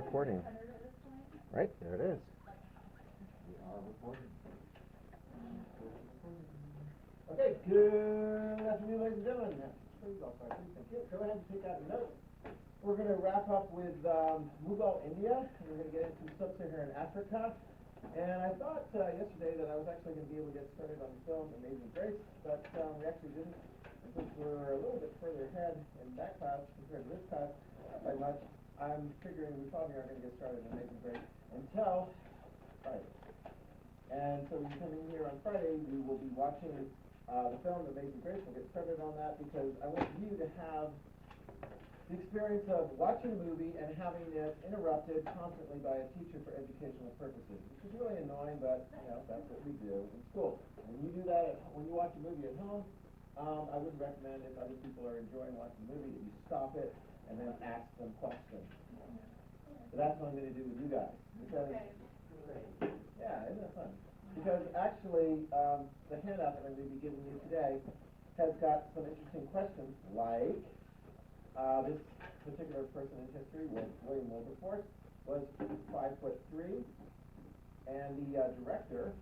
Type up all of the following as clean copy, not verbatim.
recording. Right, there it is. We are recording. Okay, good afternoon, ladies and gentlemen. Please, thank you. Go ahead and take out a note. We're going to wrap up with Mughal India, and we're going to get into Sub-Saharan Africa. And I thought yesterday that I was actually going to be able to get started on the film Amazing Grace, but we actually didn't. Since we're a little bit further ahead in that class compared to this class, not by much, I'm figuring we probably aren't going to get started on Amazing Grace until Friday. And so when you come in here on Friday, we will be watching the film Amazing Grace. We'll get started on that because I want you to have the experience of watching a movie and having it interrupted constantly by a teacher for educational purposes, which is really annoying, but you know that's what we do in school. When you do that, when you watch a movie at home, I would recommend if other people are enjoying watching the movie that you stop it and then ask them questions. So that's what I'm going to do with you guys. Because, yeah, isn't that fun? Because actually, the handout that I'm going to be giving you today has got some interesting questions, like this particular person in history, William Wilberforce, was 5'3", and the director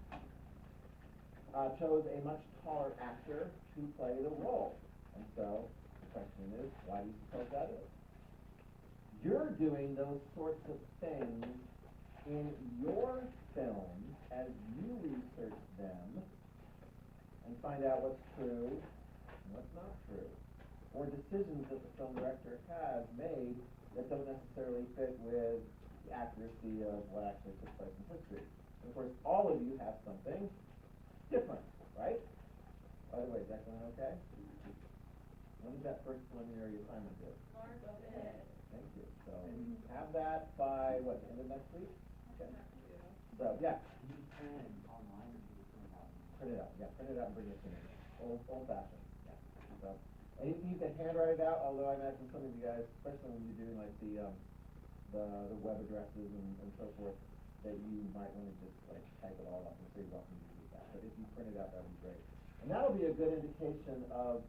chose a much taller actor to play the role. And so the question is, why do you suppose that is? You're doing those sorts of things in your films as you research them and find out what's true and what's not true, or decisions that the film director has made that don't necessarily fit with the accuracy of what actually took place in history. And of course, all of you have something different, right? By the way, is that going okay? When is that first preliminary assignment due? Thank you. So have that by what, the end of next week? Okay. So yeah. You can online and you can print it out. Yeah, print it out and bring it to me. Old fashioned. Yeah. So and you can handwrite it out, although I imagine some of you guys, especially when you're doing like the web addresses and so forth, that you might want to just like type it all up and save it off and use that. But if you print it out, that would be great. And that'll be a good indication of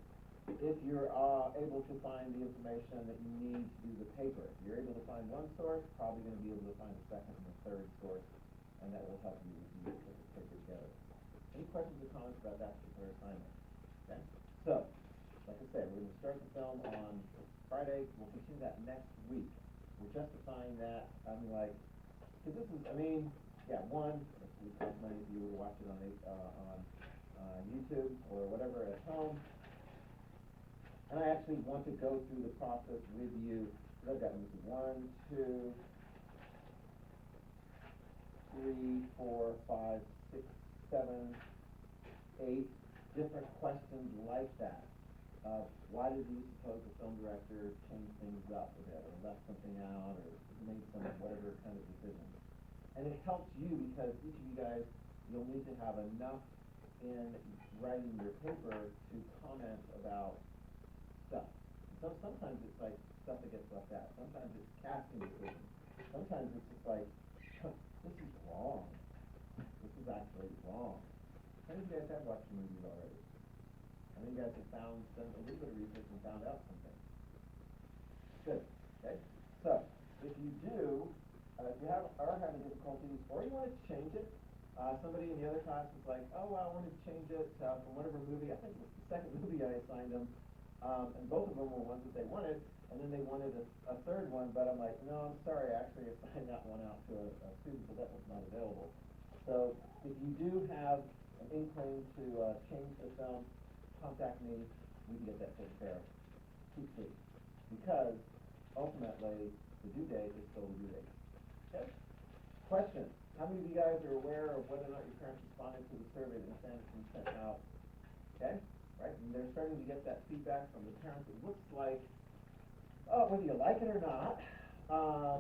if you're able to find the information that you need to do the paper. If you're able to find one source, probably going to be able to find a second and a third source, and that will help you put the paper together. Any questions or comments about that particular assignment? Okay? So, like I said, we're going to start the film on Friday. We'll continue that next week. We're justifying that. I'm like, because this is, I mean, yeah, one, it would cost money if you were to watch it on YouTube or whatever at home. And I actually want to go through the process with you. I've got 1, 2, 3, 4, 5, 6, 7, 8 different questions like that. Why did you suppose the film director changed things up a bit, or left something out, or made some whatever kind of decision? And it helps you because each of you guys, you'll need to have enough in writing your paper to comment about stuff. So sometimes it's like stuff that gets left out. Sometimes it's casting decisions. Sometimes it's just like, this is wrong. This is actually wrong. How many of you guys have watched the movies already? How many of you guys have done a little bit of research and found out something? Good. Okay. So if you do, if you are having difficulties, or you want to change it, somebody in the other class was like, oh, well, I want to change it from whatever movie. I think it was the second movie I assigned them. And both of them were ones that they wanted, and then they wanted a third one, but I'm like, no, I'm sorry, I actually assigned that one out to a student, so that was not available. So if you do have an inkling to change the film, contact me, we can get that taken care of. Keep safe. Because ultimately, the due date is still the due date. Okay? Question. How many of you guys are aware of whether or not your parents responded to the survey that Sanderson sent out? Okay? Right? And they're starting to get that feedback from the parents. It looks like, whether you like it or not,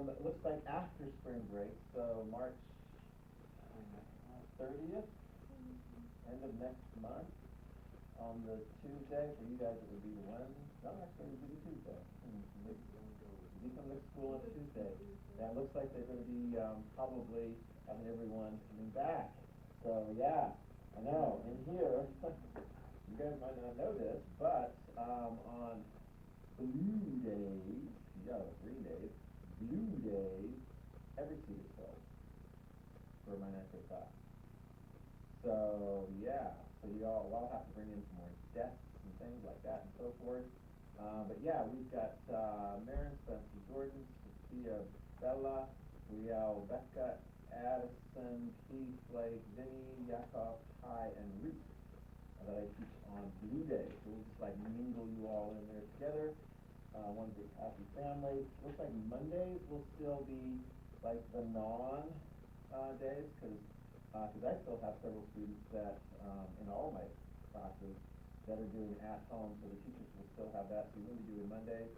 it looks like after spring break, so March 30th, end of next month, on the Tuesday, for you guys it would be the Wednesday. No, actually it would be the Tuesday. You come to school on Tuesday. Yeah, it looks like they're going to be probably having everyone coming back. So yeah, I know. In here, you guys might not know this, but on Blue Days, yeah, Green Days, Blue Days, every seat is filled for my ninth grade class. So, yeah, so you all have to bring in some more desks and things like that and so forth. But yeah, we've got Maren, Spencer, Jordan, Sophia, Bella, Riel, Becca, Addison, Keith, Blake, Vinny, Yakov, Ty, and Ruth that I teach on blue days. So we'll just like mingle you all in there together. One big happy family. Looks like Mondays will still be like the days, because I still have several students that in all my classes that are doing at home, so the teachers will still have that. So you're going to be doing Mondays,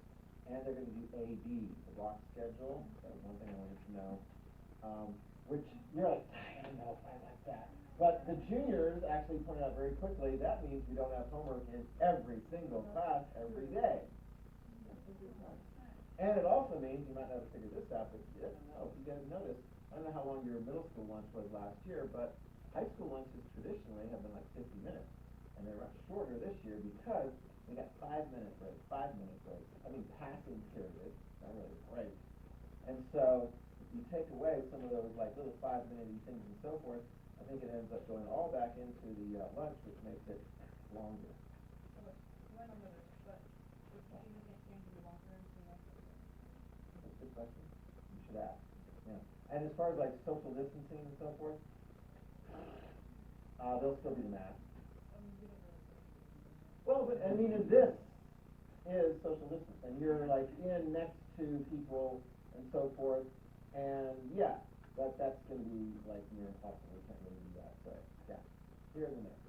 and they're going to do AB, the block schedule. That was one thing I wanted to know. Which you're like, I don't know if I like that. But the juniors actually pointed out very quickly, that means we don't have homework in every single class every day. And it also means, you might not have figured this out, but I don't know if you guys noticed, I don't know how long your middle school lunch was last year, but high school lunches traditionally have been like 50 minutes. And they're much shorter this year because we got 5-minute breaks, 5-minute breaks. I mean passing periods, not really breaks. And so if you take away some of those like little 5-minute things and so forth, I think it ends up going all back into the lunch, which makes it longer. Good question. You should ask. Yeah. And as far as like social distancing and so forth, they'll still be the mask. Well, but I mean, this is social distance, and you're like in next to people and so forth, and yeah, that's going to be like near impossible. We can't really do that. So yeah, here in the next.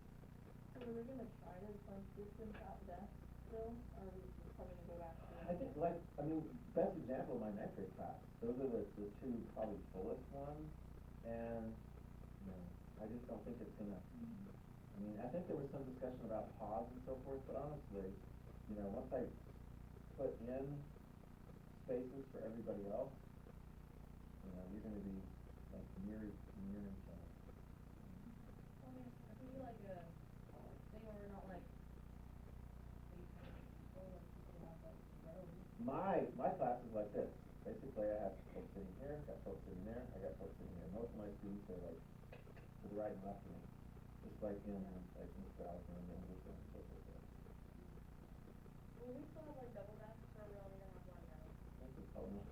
So are we going to try to like distance out death still, or are we probably going to go back to? I think best example of my ninth grade class. Those are the two probably fullest ones, and I just don't think it's gonna. I mean, I think there was some discussion about pause and so forth, but honestly, once I put in spaces for everybody else, you're going to be like near each other. I mean, I think like a thing where we're not like My class is like this. Basically, I have folks sitting here, got folks sitting there, I got folks sitting here. Most of my students are like to the right and left of me, just like in like Mr. Allison and English and so forth. Will we still have like double desks, or we only gonna have one now? That's a colonial.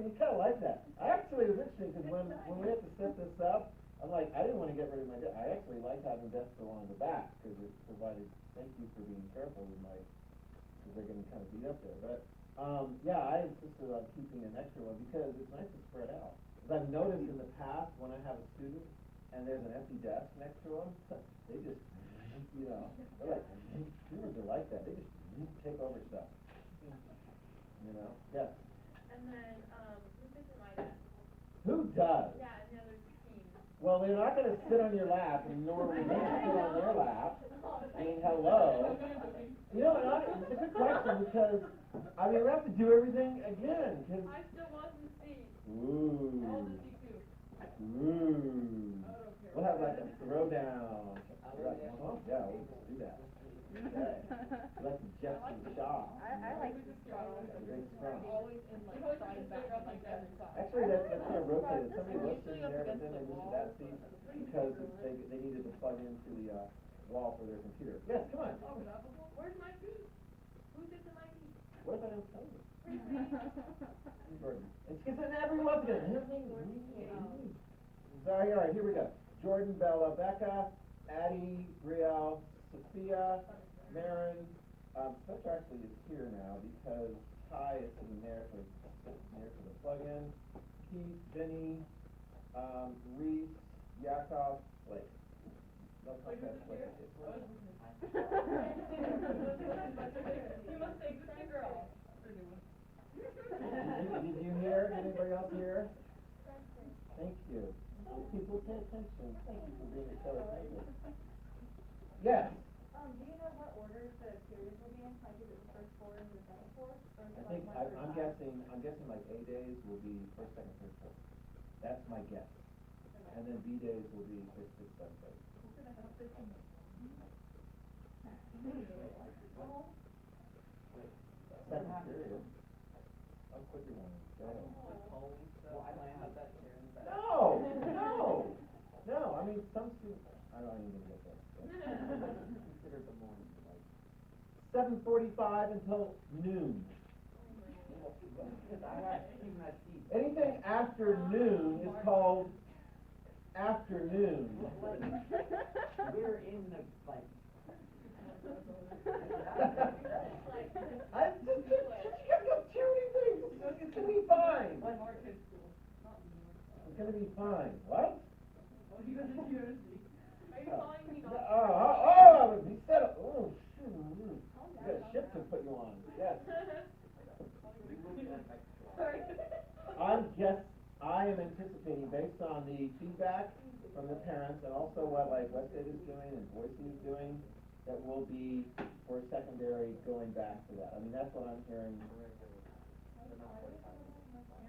You kind of like that. Actually, it was interesting because when we had to set this up, I'm like, I didn't want to get rid of my desk. I actually like having desks along the back because it provided. Thank you for being careful with because they're getting kind of beat up there. But yeah, I insisted on keeping an extra one because it's nice to spread out. Because I've noticed in the past when I have a student and there's an empty desk next to them, they just, they're like, students are like that. They just take over stuff. Yes. And then, who sits in my desk? Who does? Yeah, and the other team. Well, they're not going to sit on your lap, and nor will you sit on their lap. I mean, hello. It's a good question because, we have to do everything again. Cause I still want to see. Ooh. All the C2. Ooh. We'll have like a throwdown. Yeah, we'll just do that. Okay. Like Jefferson Shaw. I like this Very strong. always in like side back like that. Actually, that's kind of rotated. Somebody was sitting there, but then they moved to that seat because they needed to plug into the wall for their computer. Yes, come on. Where's my seat? Who sits in my seat? What if I don't tell you? Jordan. It's because then everyone's gonna. Sorry, all right, here we go. Jordan, Bella, Becca, Addie, Brielle, Sophia, Maren. Spencer actually is here now because Ty is sitting there near to the plug-in. Keith, Vinny, Reese, Yakov, Blake. No contest, Blake. You must say good girl. Did you hear? Did anybody else hear? Thank you. People pay attention. Thank you for being so attentive. Yes. Do you know what order the periods will be in? Like, is it the first 4 and the second 4? I think I'm guessing like A days will be first, second, third, fourth. That's my guess. And then B days will be fifth, sixth, seventh, eighth. Second period. Of put your one in. Go ahead. Well, I might have that chair in the back. No, I mean, some students, I don't even get there. Consider the morning, like. 7:45 until noon. Anything after noon is called afternoon. We're in the, like. I just, you gotta go too many things. It's gonna be fine. It's gonna be fine. What? Are you calling me not? He said it. Oh, shoot. You got a ship to put you on. Yes. Sorry. I am anticipating, based on the feedback from the parents and also what like Westside is doing and Boise is doing, that will be for secondary going back to that. I mean, that's what I'm hearing.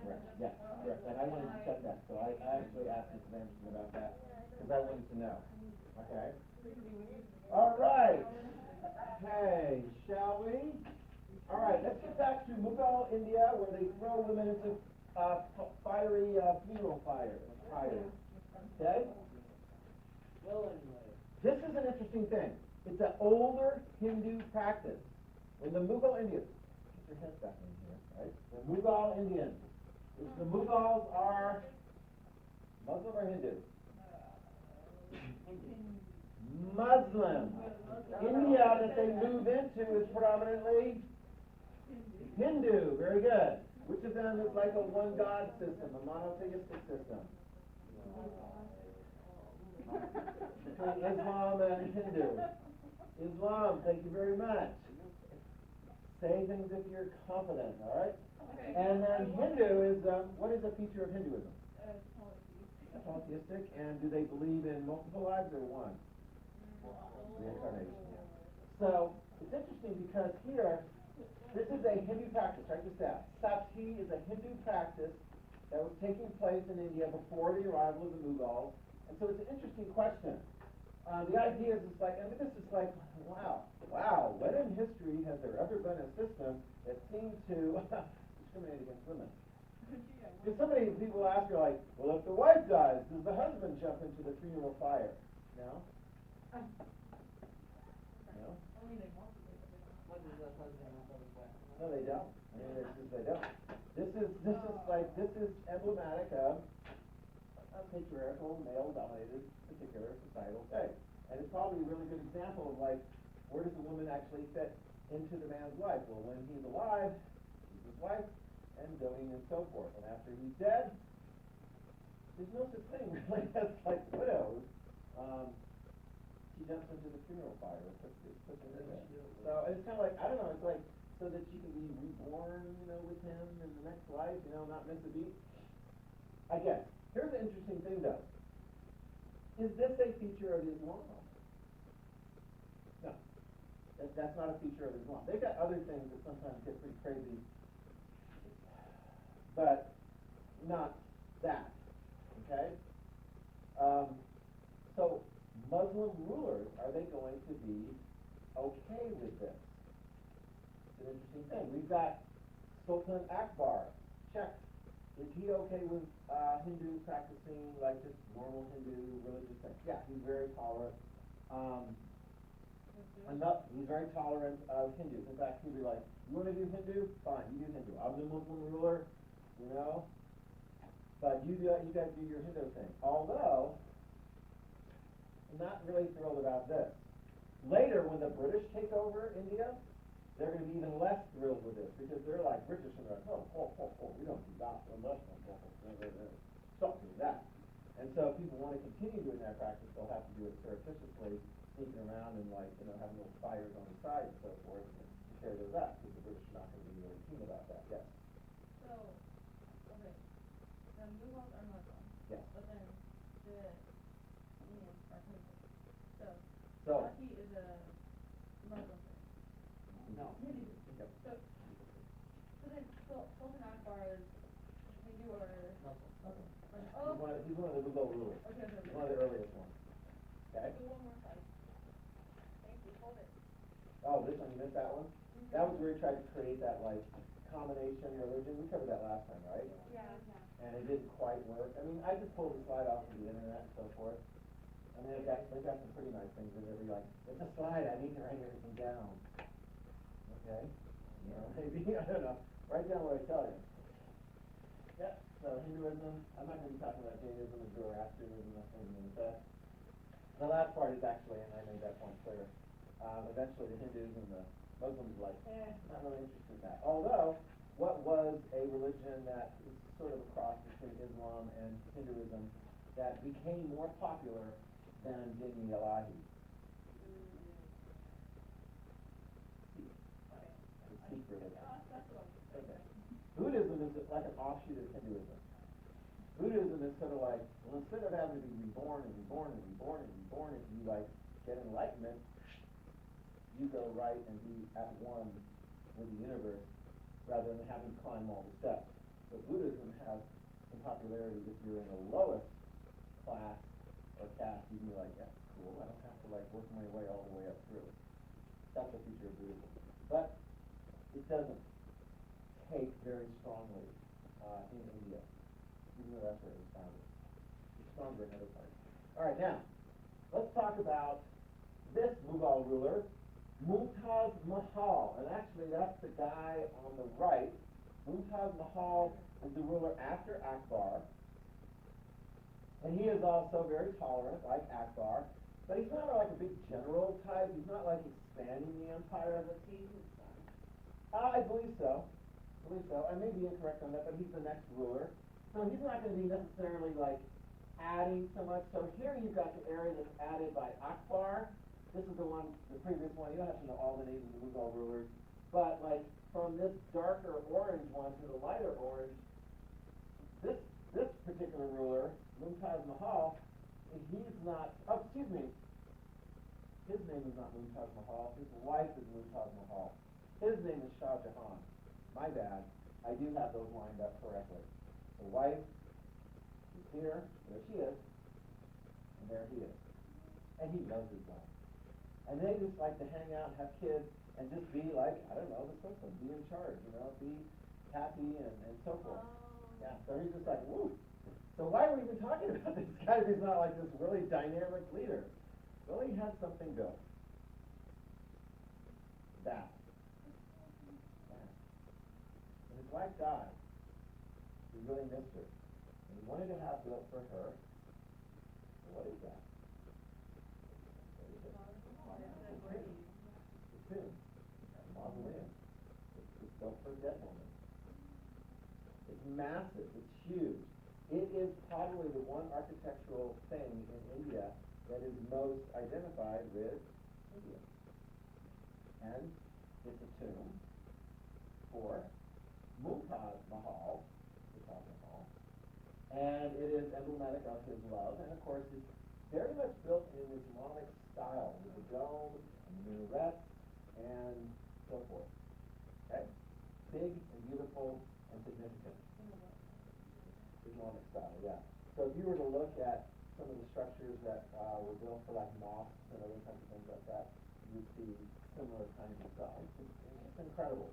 Correct. Yeah, correct. And I wanted to check that, so I actually asked Mr. Anderson about that because I wanted to know. Okay. All right. Okay, shall we? All right, let's get back to Mughal India, where they throw women into fiery funeral fires. Okay? Well, anyway. This is an interesting thing. It's an older Hindu practice. When the Mughal Indians, put your heads back in here, right? The Mughal Indians, which the Mughals are Muslim or Hindu? Muslim. India that they move into is predominantly Hindu. Very good. Which of them is like a one God system, a monotheistic system? Between Islam and Hindu. Islam, thank you very much. Say things if you're confident, all right? Okay. And then Hindu is, what is a feature of Hinduism? Polytheistic. And do they believe in multiple lives or one? Reincarnation. So, it's interesting because here, this is a Hindu practice. Check this out. Sati is a Hindu practice that was taking place in India before the arrival of the Mughals. And so it's an interesting question. The idea is like, I mean, this is like, wow, when in history has there ever been a system that seemed to discriminate against women? Because so many people ask you like, well, if the wife dies, does the husband jump into the funeral fire? No? No? What does the husband and the wife? No, they don't. I mean, they don't. This is emblematic of a patriarchal, male-dominated, particular societal thing. And it's probably a really good example of like, where does a woman actually fit into the man's life? Well, when he's alive, he's his wife, and going and so forth. And after he's dead, there's no such thing really as like widows. She jumps into the funeral fire. Puts her in there. So it's kind of like, I don't know, it's like, so that she can be reborn, with him in the next life, not meant to be. Again, here's the interesting thing though. Is this a feature of Islam? No. That's not a feature of Islam. They've got other things that sometimes get pretty crazy, but not that. Okay? So Muslim rulers, are they going to be okay with this? It's an interesting thing. We've got Sultan Akbar. Check. Is he okay with Hindu practicing like just normal Hindu religious things? Yeah, he's very tolerant. He's very tolerant of Hindus. In fact, he'd be like, you want to do Hindu? Fine, you do Hindu. I'm the Muslim ruler, but you guys do your Hindu thing. Although, I'm not really thrilled about this. Later, when the British take over India, they're going to be even less thrilled with this because they're like British and they're like, we don't do that. Stop doing that. And so if people want to continue doing that practice, they'll have to do it surreptitiously, sneaking around and having little fires on the side and so forth to carry those out because the British are not going to be really keen about that. Yes. So, okay, the Mughals are Muslim. Yes. But then the Indians are Hindu. So. Sati is a Muslim thing. No. Hindu. Okay. So then Sultan Akbar is Hindu or Muslim. Muslim? He's one of the Mughal rulers. Okay. He's one of the earliest ones. Okay. Do one more slide. Thank you. Hold it. Oh, this one, you missed that one? That was where he tried to create that combination religion. We covered that last time, right? Yeah. And it didn't quite work. I mean, I just pulled the slide off of the internet and so forth. And they've got some pretty nice things in there. You're like, it's a slide, I need to write everything down. Okay? You know, maybe, I don't know. Write down what I tell you. Yep, so Hinduism, I'm not going to be talking about Jainism and Zoroastrianism, that's going to be in the test. The last part is actually, and I made that point clear, eventually the Hindus and the Muslims like, not really interested in that. Although, what was a religion that is sort of a cross between Islam and Hinduism that became more popular than Dini Ilahi? The Sikh religion. Okay. Buddhism is like an offshoot of Hinduism. Buddhism is sort of like, well, instead of having to be reborn and reborn and reborn and reborn, if you like get enlightenment, you go right and be at one with the universe rather than having to climb all the steps. So Buddhism has some popularity if you're in the lowest class or caste. You can be like, yeah, cool, I don't have to like work my way all the way up through. That's the future of Buddhism. But it doesn't take very strongly in India, even though that's where it was founded. It's stronger in other parts. All right, now, let's talk about this Mughal ruler, Mumtaz Mahal. And actually, that's the guy on the right. Mumtaz Mahal is the ruler after Akbar. And he is also very tolerant, like Akbar. But he's not like a big general type. He's not like expanding the empire as a king. I believe so. I may be incorrect on that, but he's the next ruler. So he's not going to be necessarily like adding so much. So here you've got the area that's added by Akbar. This is the one, the previous one. You don't have to know all the names of the Mughal rulers. But like from this darker orange one to the lighter orange, this particular ruler, Mumtaz Mahal, he's not, his name is not Mumtaz Mahal. His wife is Mumtaz Mahal. His name is Shah Jahan. My bad. I do have those lined up correctly. The wife is here, there she is, and there he is. And he loves his wife. And they just like to hang out and have kids and just be like, I don't know, the system, be in charge, be happy and so forth. Yeah, so he's just like, woo. So why are we even talking about this guy if he's not like this really dynamic leader? Well, he has something built. That. When his wife died, he really missed her. And he wanted to have built for her. So what is that? What is it? The tomb. A mausoleum. It's built for a dead woman. It's massive. It's huge. It is probably the one architectural thing in India that is most identified with India. And it's a tomb for Mumtaz Mahal, and it is emblematic of his love, and of course it's very much built in the Islamic style, with the dome, and the minaret, and so forth. Okay? Big and beautiful and significant. Islamic style, yeah. So if you were to look at some of the structures that were built for like mosques and other kinds of things like that, you would see similar kinds of stuff. It's incredible.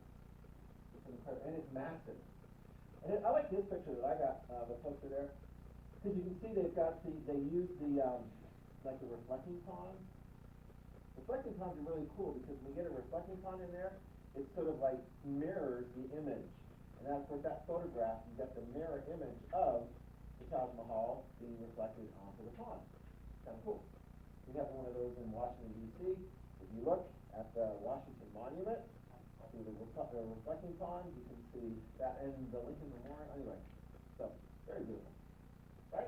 And it's massive. And I like this picture that I got, the poster there, because you can see they use the like the reflecting ponds. Reflecting ponds are really cool because when you get a reflecting pond in there, it sort of like mirrors the image. And that's with that photograph, you got the mirror image of the Taj Mahal being reflected onto the pond. Kind of cool. We have one of those in Washington, D.C. If you look at the Washington Monument, through the reflecting pond, you can see that in the Lincoln Memorial. Anyway, so very beautiful, right?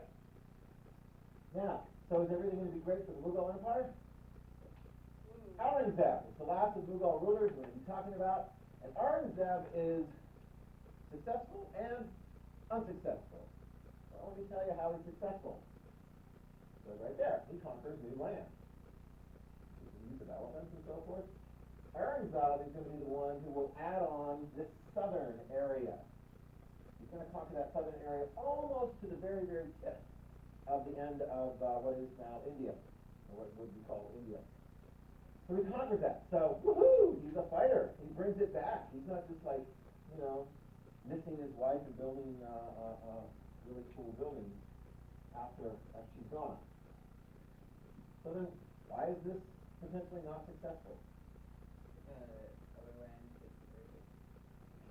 Now, so is everything going to be great for the Mughal Empire? Aurangzeb is the last of Mughal rulers we're going to be talking about, and Aurangzeb is successful and unsuccessful. Well, let me tell you how he's successful. So right there, he conquers new land. With the use of elephants and so forth. Aurangzeb is going to be the one who will add on this southern area. He's going to conquer that southern area almost to the very, very tip of the end of what is now India, or what would be called India. So he conquers that. So, woohoo! He's a fighter. He brings it back. He's not just like, missing his wife and building really cool buildings after she's gone. So then, why is this potentially not successful? Other land is very big.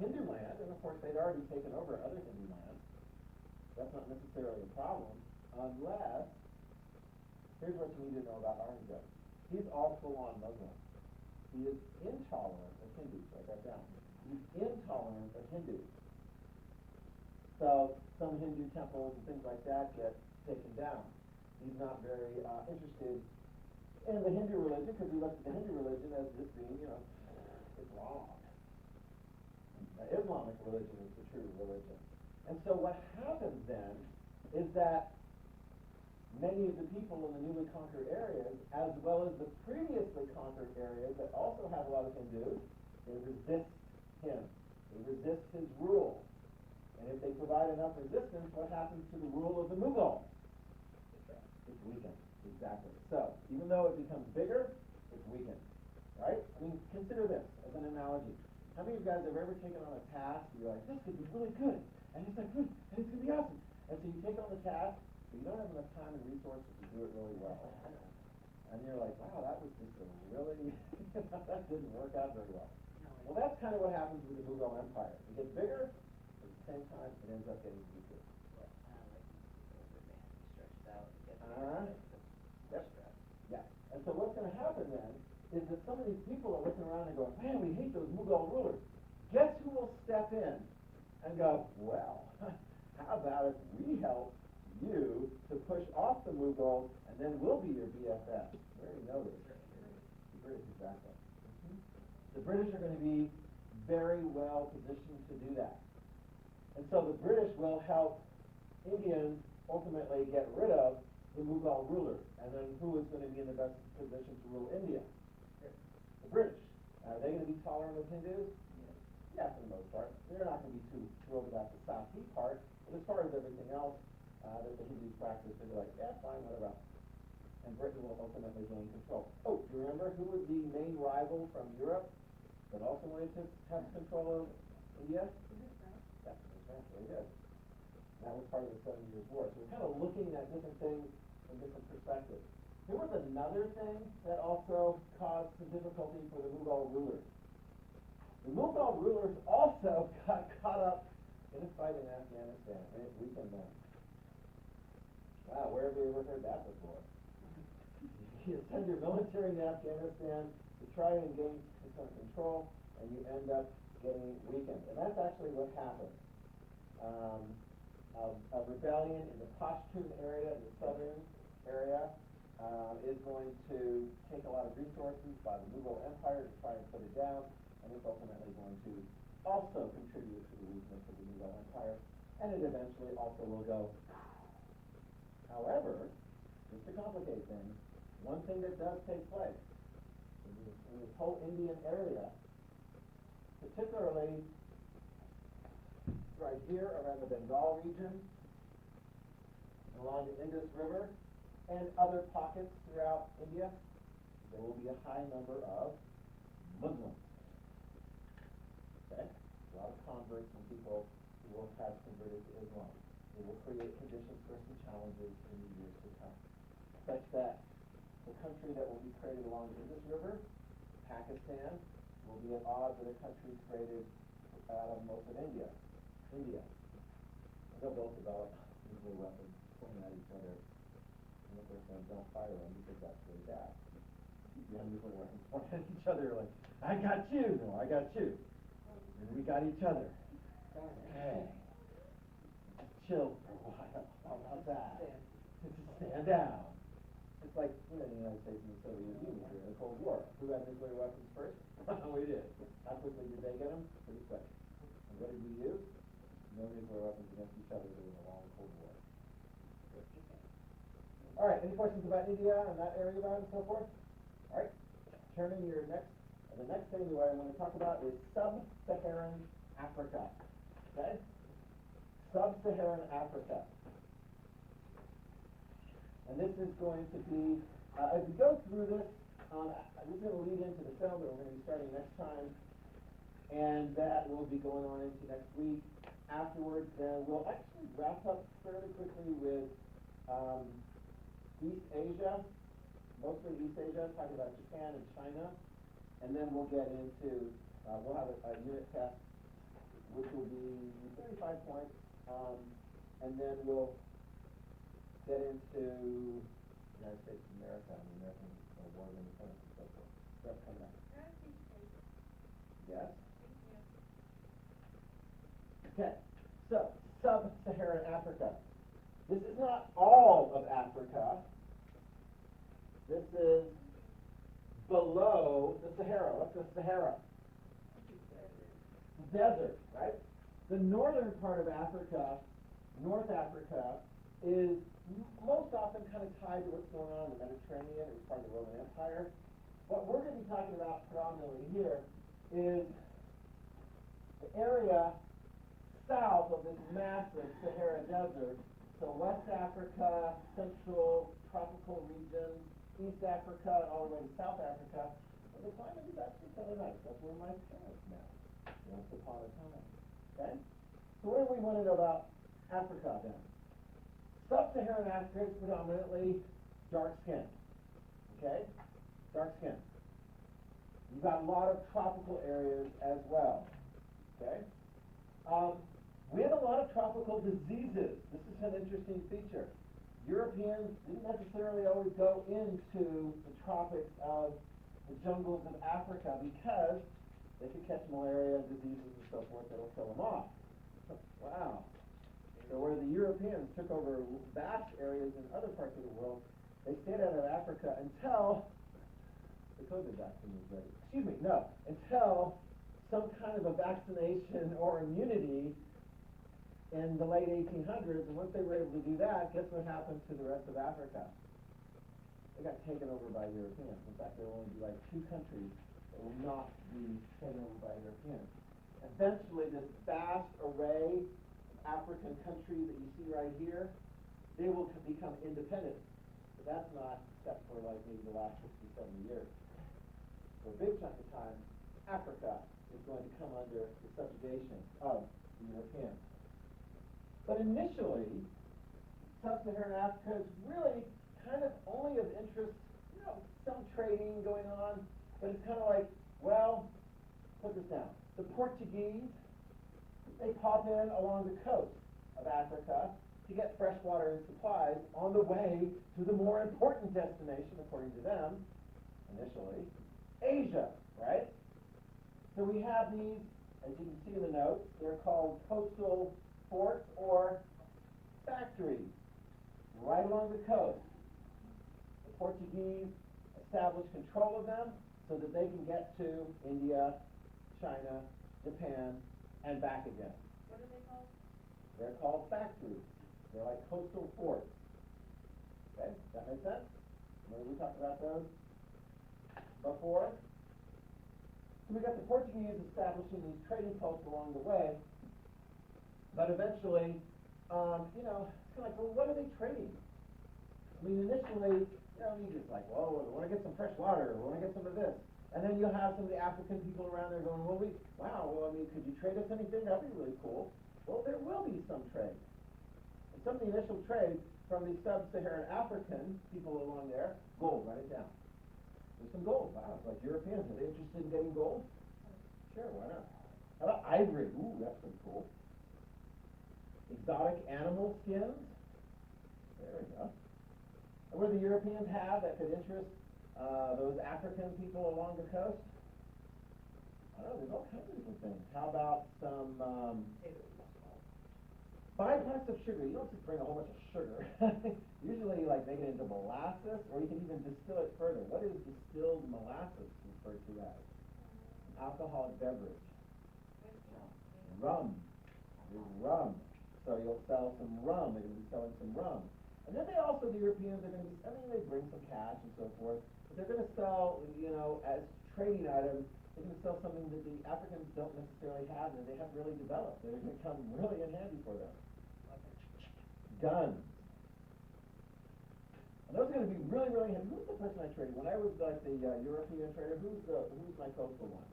Hindu land, and of course they'd already taken over other Hindu lands. That's not necessarily a problem, unless, here's what you need to know about Aurangzeb. He's all full-on Muslim. He is intolerant of Hindus, write that down. He's intolerant of Hindus. So some Hindu temples and things like that get taken down. He's not very interested in the Hindu religion, because he looks at the Hindu religion as just being, it's wrong. The Islamic religion is the true religion. And so what happens then is that many of the people in the newly conquered areas, as well as the previously conquered areas that also have a lot of Hindus, they resist him. They resist his rule. And if they provide enough resistance, what happens to the rule of the Mughal? It's weakened. Exactly. So, even though it becomes bigger, it's weakened. Right? I mean, consider this as an analogy. How many of you guys have ever taken on a task and you're like, this could be really good, and it's like good, and it's going to be awesome. And so you take on the task, but you don't have enough time and resources to do it really well. And you're like, wow, that was just a really, that didn't work out very well. Well, that's kind of what happens with the Mughal Empire. It gets bigger, at the same time, it ends up getting weaker. Yep. Yeah. And so what's going to happen then is that some of these people are looking around and going, man, we hate those Mughal rulers. Guess who will step in and go, well, how about if we help you to push off the Mughals, and then we'll be your BFF. We already know this. The British, exactly. The British are going to be very well positioned to do that. And so the British will help Indians ultimately get rid of the Mughal ruler. And then who is going to be in the best position to rule India? The British. Are they going to be tolerant of Hindus? Yeah, for the most part. They're not going to be too thrilled about the South Sea part, but as far as everything else that the Hindus practice, they're like, yeah, fine, whatever. And Britain will ultimately gain control. Oh, do you remember who was the main rival from Europe that also wanted to have control of India? Yeah, that's very good. That was part of the 7 Years' War. So we're kind of looking at different things from different perspectives. There was another thing that also caused some difficulty for the Mughal rulers. The Mughal rulers also got caught up in a fight in Afghanistan, and it weakened them. Wow, where have we ever heard that before? You send your military to Afghanistan to try and gain some control, and you end up getting weakened. And that's actually what happened. A rebellion in the Pashtun area, in the southern area, is going to take a lot of resources by the Mughal Empire to try and put it down, and it's ultimately going to also contribute to the weakness of the Mughal Empire, and it eventually also will go. However, just to complicate things, one thing that does take place in this whole Indian area, particularly right here around the Bengal region, along the Indus River, and other pockets throughout India, there will be a high number of Muslims. Okay? A lot of converts and people who will have converted to Islam. It will create conditions for some challenges in the years to come, such that the country that will be created along the Indus River, Pakistan, will be at odds with a country created out of most of India. And they'll both develop nuclear weapons, pointing at each other. And of course, don't fire them because that's really bad. You have nuclear weapons pointing at each other like, I got you. No, I got you. And we got each other. Hey. Chill for a while. How about that? Stand down. It's like, the United States and the Soviet Union during the Cold War. Who had nuclear weapons first? We did. How quickly did they get them? Pretty quick. And what did we use? No nuclear weapons against each other during the long Cold War. All right, any questions about India and that area about and so forth? All right, turning your the next thing I want to talk about is Sub-Saharan Africa. Okay? Sub-Saharan Africa. And this is going to be, as we go through this, this is going to lead into the film that we're going to be starting next time. and that will be going on into next week. Afterwards, then we'll actually wrap up fairly quickly with East Asia, mostly East Asia, talking about Japan and China, and then we'll get into, we'll have a unit test, which will be 35 points, and then we'll get into United States of America and the American War of Independence and so forth. That's coming up. Yes? Okay, so Sub-Saharan Africa. This is not all of Africa. This is below the Sahara. What's the Sahara? Desert, right? The northern part of Africa, North Africa, is most often kind of tied to what's going on in the Mediterranean. It was part of the Roman Empire. What we're going to be talking about predominantly here is the area south of this massive Sahara Desert. So West Africa, Central Tropical region, East Africa, and all the way to South Africa. And the climate is actually kind of nice. That's where my parents met once upon a time. Okay? So what do we want to know about Africa then? Sub-Saharan Africa is predominantly dark skin. Okay? Dark skin. You've got a lot of tropical areas as well. Okay? We have a lot of tropical diseases. This is an interesting feature. Europeans didn't necessarily always go into the tropics of the jungles of Africa because they could catch malaria, diseases, and so forth that'll kill them off. Wow. So where the Europeans took over vast areas in other parts of the world, they stayed out of Africa until the COVID vaccine was ready. Excuse me, no, until some kind of a vaccination or immunity in the late 1800s, and once they were able to do that, guess what happened to the rest of Africa? They got taken over by Europeans. In fact, there will only be like 2 countries that will not be taken over by Europeans. Eventually, this vast array of African countries that you see right here, they will become independent. But that's not except for like maybe the last 60, 70 years. For a big chunk of time, Africa is going to come under the subjugation of the Europeans. But initially, Sub-Saharan Africa is really kind of only of interest, some trading going on, but it's kind of like, well, put this down. The Portuguese, they pop in along the coast of Africa to get fresh water and supplies on the way to the more important destination, according to them, initially, Asia, right? So we have these, as you can see in the notes, they're called coastal ports or factories right along the coast. The Portuguese established control of them so that they can get to India, China, Japan, and back again. What are they called? They're called factories. They're like coastal ports. Okay, does that make sense? Remember we talked about those before? So we got the Portuguese establishing these trading posts along the way. But eventually, it's kind of like, well, what are they trading? I mean, initially, you're just like, well, I want to get some fresh water, I want to get some of this. And then you'll have some of the African people around there going, well, could you trade us anything? That'd be really cool. Well, there will be some trade. And some of the initial trade from the Sub-Saharan African people along there, gold, write it down. There's some gold. Wow, it's like Europeans, are they interested in getting gold? Sure, why not? How about ivory? Ooh, that's pretty cool. Exotic animal skins. There we go. And what do the Europeans have that could interest those African people along the coast? I don't know, there's all kinds of different things. How about some bypass of sugar? You don't just bring a whole bunch of sugar. Usually, like, they get into molasses, or you can even distill it further. What is distilled molasses referred to as? An alcoholic beverage. Rum. Rum. So you'll sell some rum, they're going to be selling some rum. And then the Europeans are going to be, they bring some cash and so forth, but they're going to sell, as trading items, they're going to sell something that the Africans don't necessarily have and they haven't really developed. They're going to come really in handy for them. Guns. And those are going to be really, really handy. Who's the person I traded? When I was like the European trader, who's my coastal one?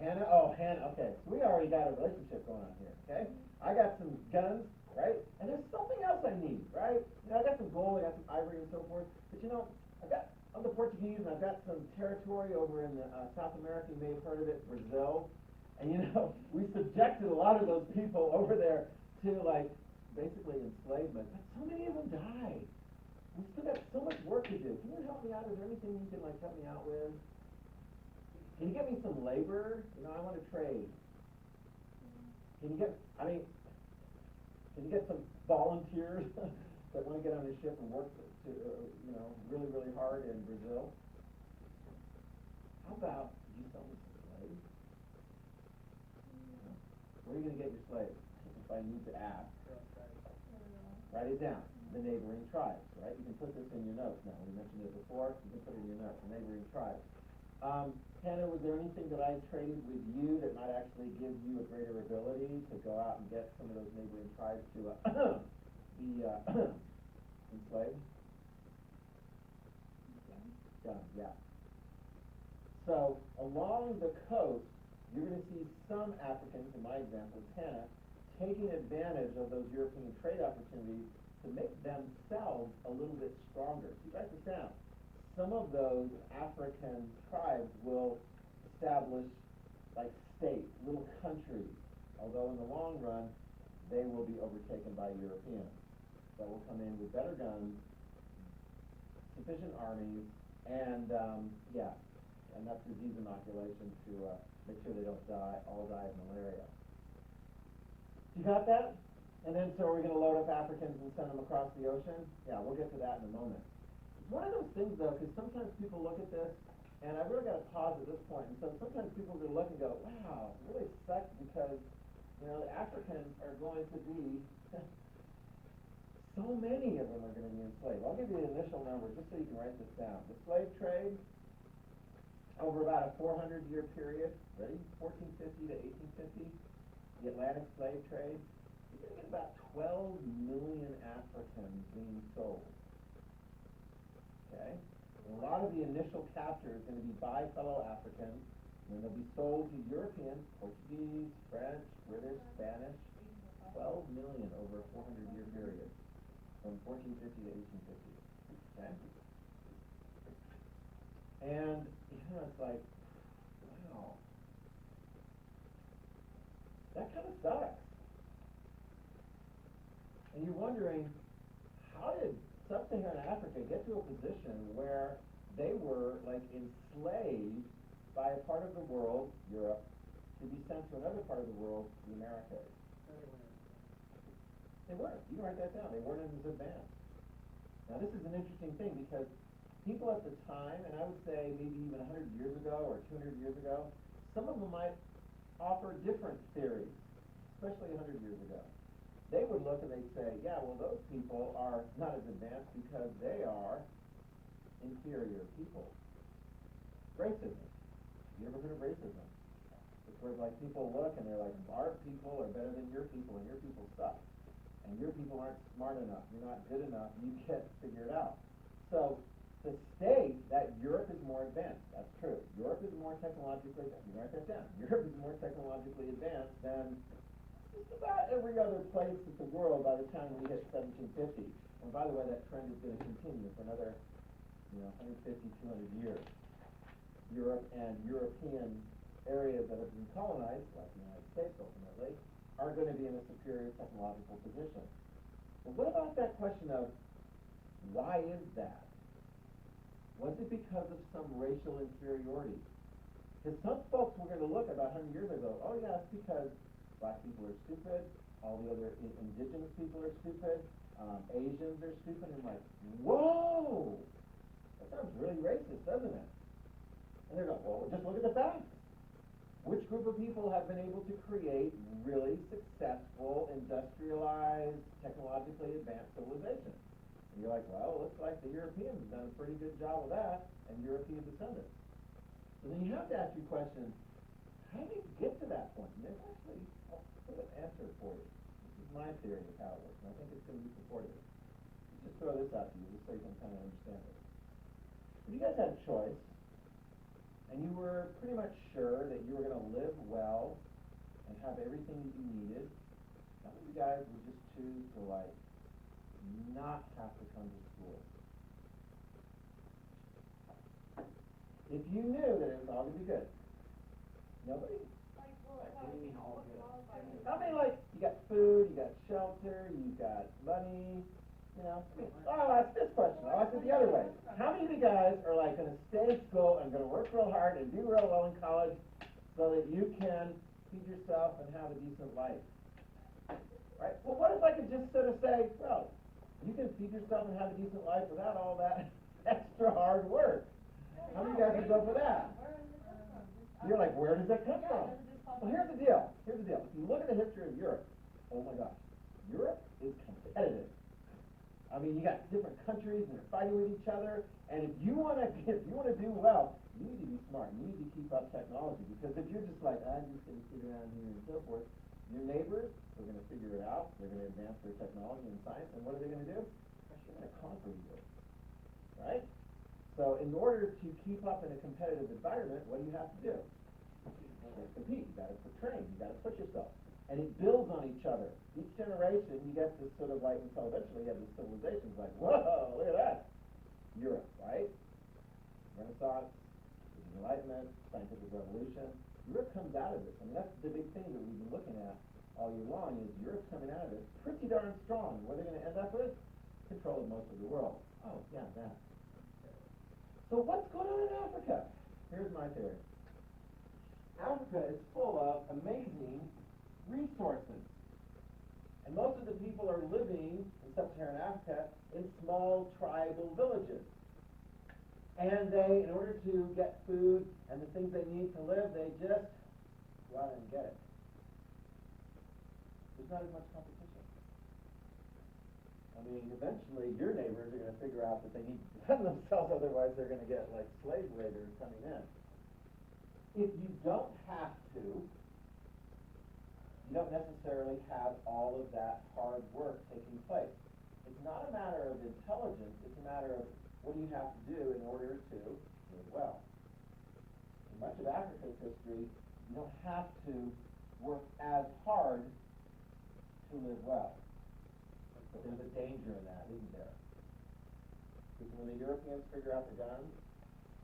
Hannah, oh, Hannah, okay, so we already got a relationship going on here, okay? I got some guns, right? And there's something else I need, right? You know, I got some gold, I got some ivory and so forth, but you know, I'm the Portuguese and I've got some territory over in South America, you may have heard of it, Brazil. And you know, we subjected a lot of those people over there to like, basically enslavement, but so many of them died. We still got so much work to do. Can you help me out? Is there anything you can like help me out with? Can you get me some labor? You know, I want to trade. Can you get some volunteers that want to get on a ship and work you know, really, really hard in Brazil? How about you sell me some slaves? Where are you going to get your slaves? If I need to ask. Write it down. The neighboring tribes, right? You can put this in your notes now. We mentioned it before. You can put it in your notes. The neighboring tribes. Hannah, was there anything that I traded with you that might actually give you a greater ability to go out and get some of those neighboring tribes to be enslaved? Done, yeah. So along the coast, you're going to see some Africans, in my example, Hannah, taking advantage of those European trade opportunities to make themselves a little bit stronger. See, write this down. Some of those African tribes will establish like states, little countries, although in the long run, they will be overtaken by Europeans. That will come in with better guns, sufficient armies, and enough disease inoculation to make sure they don't all die of malaria. You got that? And then, so are we going to load up Africans and send them across the ocean? Yeah, we'll get to that in a moment. It's one of those things, though, because sometimes people look at this, and I've really got to pause at this point, and so sometimes people are going to look and go, wow, it really sucks because, you know, the Africans are going to be, so many of them are going to be enslaved. I'll give you the initial number just so you can write this down. The slave trade, over about a 400-year period, ready? 1450 to 1850, the Atlantic slave trade, you're going to get about 12 million Africans being sold. Okay? And a lot of the initial capture is going to be by fellow Africans, and they'll be sold to Europeans, Portuguese, French, British, Spanish, 12 million over a 400-year period, from 1450 to 1850. Okay? And, you know, it's like, wow, that kind of sucks. And you're wondering, how did Sub-Saharan Africa get to a position where they were like enslaved by a part of the world, Europe, to be sent to another part of the world, the Americas? They weren't. You can write that down. They weren't as advanced. Now this is an interesting thing because people at the time, and I would say maybe even 100 years ago or 200 years ago, some of them might offer different theories, especially 100 years ago. They would look and they'd say, yeah, well, those people are not as advanced because they are inferior people. Racism. You ever heard of racism? It's where like people look and they're like, our people are better than your people and your people suck. And your people aren't smart enough. You're not good enough. You can't figure it out. So to state that Europe is more advanced, that's true. Europe is more technologically, you write that down. Europe is more technologically advanced than just about every other place in the world by the time we hit 1750. And by the way, that trend is going to continue for another, 150, 200 years. Europe and European areas that have been colonized, like the United States ultimately, are going to be in a superior technological position. But what about that question of why is that? Was it because of some racial inferiority? Because some folks were going to look about 100 years ago, oh yeah, it's because black people are stupid, all the other indigenous people are stupid, Asians are stupid, and like, whoa, that sounds really racist, doesn't it? And they're going, well, just look at the facts. Which group of people have been able to create really successful, industrialized, technologically advanced civilization? And you're like, well, it looks like the Europeans have done a pretty good job of that, and European descendants. So then you have to ask your question, how did you get to that point? And there's actually a good answer for you. This is my theory of how it works, and I think it's going to be supported. Let's just throw this out to you, just so you can kind of understand it. If you guys had a choice, and you were pretty much sure that you were going to live well and have everything that you needed, how many of you guys would just choose to, like, not have to come to school? If you knew that it was all going to be good. Nobody? I mean, like, you got food, you got shelter, you got money, you know. I'll ask this question. I'll ask it the other way. How many of you guys are, like, going to stay in school and going to work real hard and do real well in college so that you can feed yourself and have a decent life? Right? Well, what if I could just sort of say, well, you can feed yourself and have a decent life without all that extra hard work? How many of you guys would go for that? You're like, where does that come from? Well, here's the deal. Here's the deal. If you look at the history of Europe, oh my gosh, Europe is competitive. I mean, you got different countries and they're fighting with each other. And if you want to do well, you need to be smart. You need to keep up technology, because if you're just like, I'm just going to sit around here and so forth, your neighbors are going to figure it out. They're going to advance their technology and science, and what are they going to do? They're going to conquer you, right? So in order to keep up in a competitive environment, what do you have to do? You got to compete. You got to train. You got to push yourself. And it builds on each other. Each generation, you get this sort of like, until eventually you have this civilization. It's like, whoa, look at that. Europe, right? Renaissance, the Enlightenment, scientific revolution. Europe comes out of this. I mean, that's the big thing that we've been looking at all year long, is Europe's coming out of it pretty darn strong. What are they going to end up with? Control of most of the world. Oh, yeah, that. So what's going on in Africa? Here's my theory. Africa is full of amazing resources. And most of the people are living in Sub-Saharan Africa in small tribal villages. And they, in order to get food and the things they need to live, they just go out and get it. There's not as much competition. I mean, eventually your neighbors are going to figure out that they need to defend themselves, otherwise they're going to get like slave raiders coming in. If you don't have to, you don't necessarily have all of that hard work taking place. It's not a matter of intelligence, it's a matter of what do you have to do in order to live well. In much of Africa's history, you don't have to work as hard to live well. But there's a danger in that, isn't there? Because when the Europeans figure out the guns,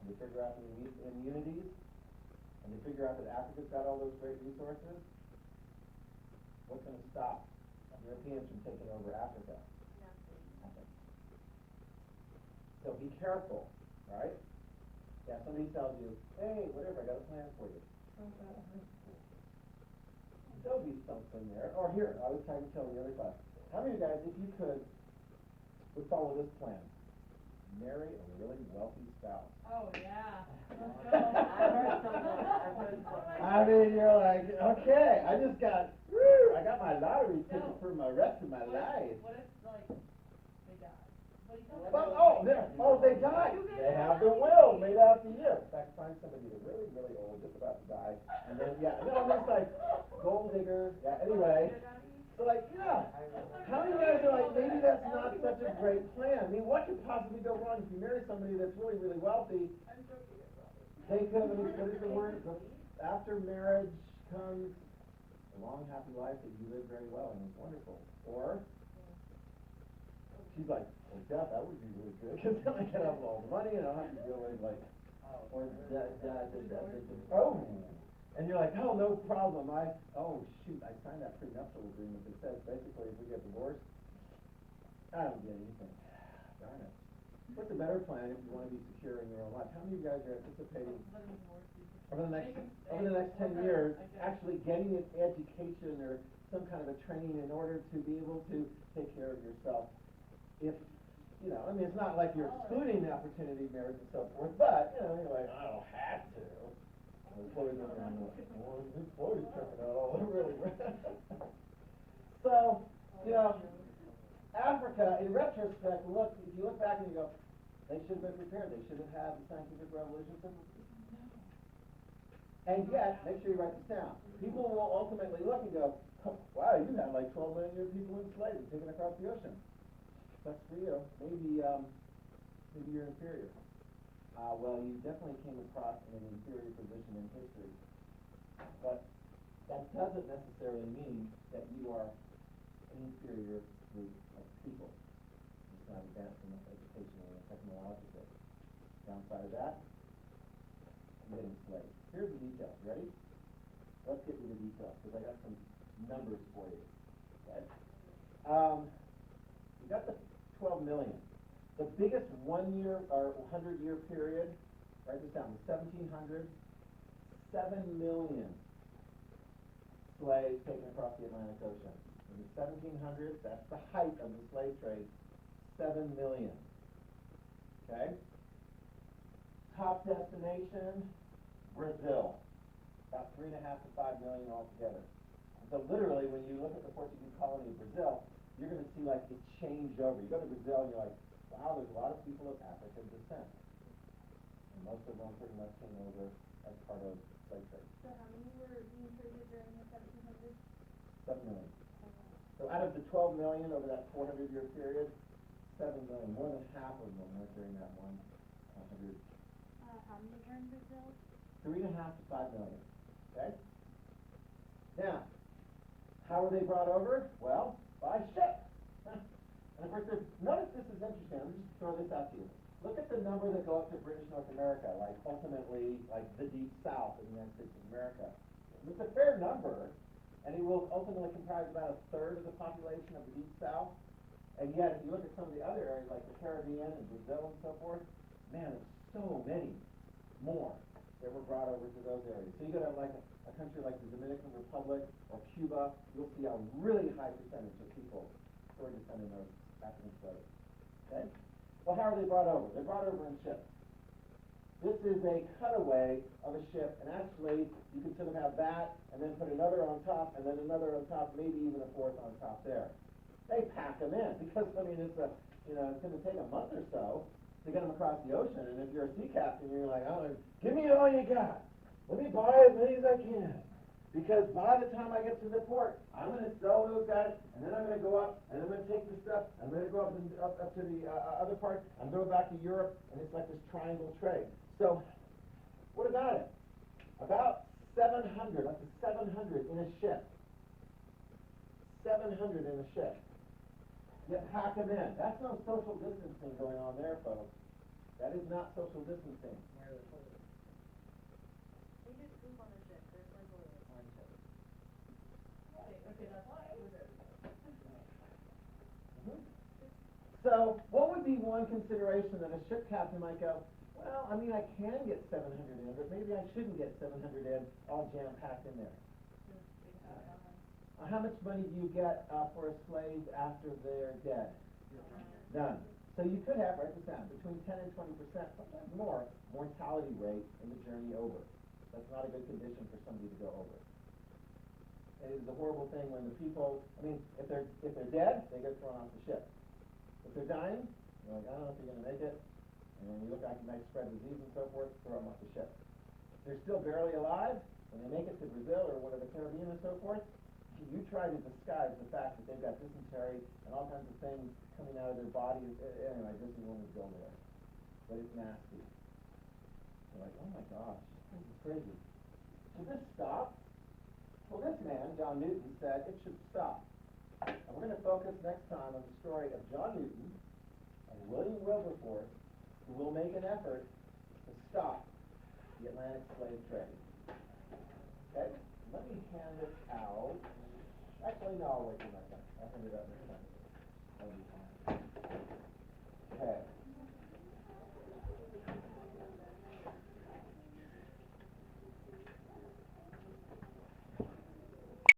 and they figure out the immunities, and they figure out that Africa's got all those great resources, what's going to stop Europeans from taking over Africa? Nothing. So be careful, right? Yeah, somebody tells you, hey, whatever, I got a plan for you. There'll be something there. Or here, I was trying to tell the other class. How many of you guys, if you could, would follow this plan? Marry a really wealthy spouse. Oh, yeah. I mean, you're like, okay, I just got, woo, I got my lottery ticket for my rest of my life. What if, like, they die? They die. They have their will made out to you. In fact, find somebody that's really, really old, just about to die, and then, yeah, no, it's like, gold digger, yeah, anyway. So, like, yeah, how many guys are like, maybe that's not such a great plan? I mean, what could possibly go wrong if you marry somebody that's really, really wealthy? They could, what is the word? After marriage comes a long, happy life that you live very well, and it's wonderful. Or, she's like, well, yeah, that would be really good, because then I can have all the money, and I don't have to deal with, like, or, oh. And you're like, oh, no problem. I signed that prenuptial agreement that says basically if we get divorced, I don't get anything. Darn it. What's a better plan if you want to be secure in your own life? How many of you guys are anticipating over the next 10 years actually getting an education or some kind of a training in order to be able to take care of yourself? If, you know, I mean, it's not like you're excluding the opportunity of marriage and so forth, but, you know, you're like, I don't have to. Chloe's around like, oh, Chloe's checking out all really. So, you know, Africa, in retrospect, look, if you look back and you go, they should have been prepared. They should have had the scientific revolution. And yet, make sure you write this down. People will ultimately look and go, wow, you had like 12 million people enslaved and taken across the ocean. That's for you. Maybe you're inferior. Well, you definitely came across in an inferior position in history. But that doesn't necessarily mean that you are an inferior group of people. It's not advanced enough educationally and technologically. Downside of that, you're getting slaves. Here's the details. Ready? Let's get to the details, because I got some numbers for you. Okay? You got the 12 million. The biggest 1 year or 100-year period, write this down, the 1700s, 7 million slaves taken across the Atlantic Ocean. In the 1700s, that's the height of the slave trade, 7 million. Okay? Top destination, Brazil. About 3.5 to 5 million altogether. So literally, when you look at the Portuguese colony of Brazil, you're going to see like it change over. You go to Brazil and you're like, wow, there's a lot of people of African descent. And most of them pretty much came over as part of slave trade. So how many were being traded during the 1700s? 7 million. So out of the 12 million over that 400-year period, 7 million, more than half of them went during that 100. How many were in Brazil? 3.5 to 5 million. Okay? Now, how were they brought over? Well, by ship. And of course, notice this is interesting. Let me just throw this out to you. Look at the number that go up to British North America, like ultimately, like the deep south of the United States of America. It's a fair number, and it will ultimately comprise about 1/3 of the population of the deep south. And yet, if you look at some of the other areas, like the Caribbean and Brazil and so forth, man, there's so many more that were brought over to those areas. So you go to like a country like the Dominican Republic or Cuba, you'll see a really high percentage of people who are descending of African slaves. Okay? Well, how are they brought over? They're brought over in ships. This is a cutaway of a ship, and actually you could sort of have that, and then put another on top, and then another on top, maybe even a fourth on top there. They pack them in because I mean it's going to take a month or so to get them across the ocean, and if you're a sea captain, you're like, oh, give me all you got. Let me buy as many as I can. Because by the time I get to the port, I'm going to sell those guys, and then I'm going to go up, and I'm going to take the stuff, I'm going to go up to the other part, I'm going back to Europe, and it's like this triangle trade. So, what about it? About 700, up to 700 in a ship. 700 in a ship. You pack them in. That's no social distancing going on there, folks. That is not social distancing. Where are the toilets? They just poop on the ship. There's like a Mine too. Okay, that's why it was there. So, what would be one consideration that a ship captain might go, well, I mean, I can get 700 in, but maybe I shouldn't get 700 in, all jam-packed in there. How much money do you get for a slave after they're dead? None. So you could have, write this down, between 10 and 20%, sometimes more, mortality rate in the journey over. That's not a good condition for somebody to go over. It is a horrible thing when the people, I mean, if they're dead, they get thrown off the ship. If they're dying, you're like, I don't know if you're going to make it. And you look like you might spread disease and so forth, throw them off the ship. If they're still barely alive, when they make it to Brazil or one of the Caribbean and so forth, you try to disguise the fact that they've got dysentery and all kinds of things coming out of their bodies. Anyway, this is one to go there. But it's nasty. You're like, oh my gosh, this is crazy. Should this stop? Well, this man, John Newton, said it should stop. And we're going to focus next time on the story of John Newton and William Wilberforce, who will make an effort to stop the Atlantic slave trade. Okay? Let me hand it out. Actually, no, I'll wait till next time. I'll hand it out next time. That'll be fine.